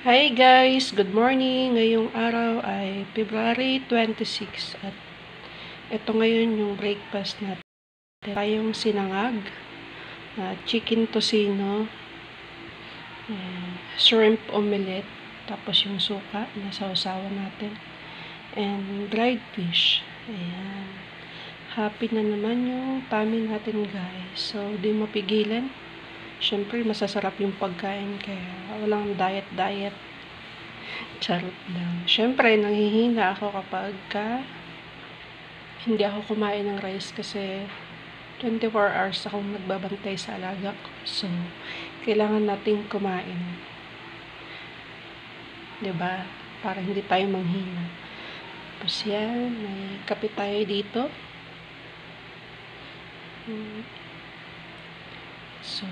Hi guys! Good morning! Ngayong araw ay February 26 at ito ngayon yung breakfast natin. Tayong sinangag, chicken tocino, shrimp omelette, tapos yung suka na sausawan natin, and dried fish. Ayan. Happy na naman yung tummy natin guys. So, di mapigilan. Siyempre, masasarap yung pagkain kaya walang diet-diet. Charot lang. Siyempre, nanghihina ako kapag hindi ako kumain ng rice kasi 24 hours akong nagbabantay sa alaga ko. So, kailangan nating kumain. 'Di ba? Para hindi tayo manghina. Tapos yan, may kape tayo dito. So,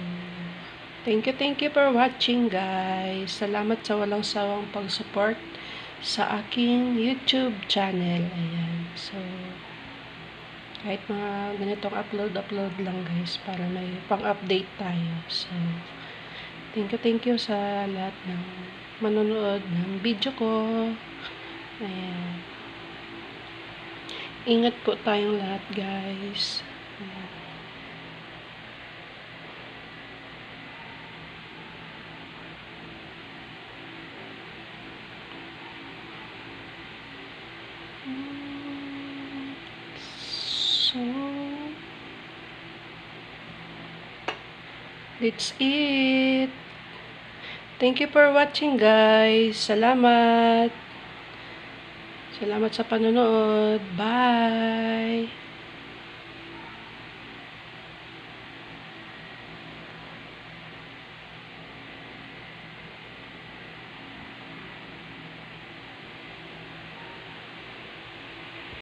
thank you for watching guys. Salamat sa walang sawang pag-support sa aking YouTube channel. Ayan. So, kahit mga ganitong upload lang guys para may pang-update tayo. So, thank you sa lahat ng manonood ng video ko. Ayan. Ingat po tayong lahat guys. Ayan. So, that's it. Thank you for watching guys. Salamat. Salamat sa panonood. Bye.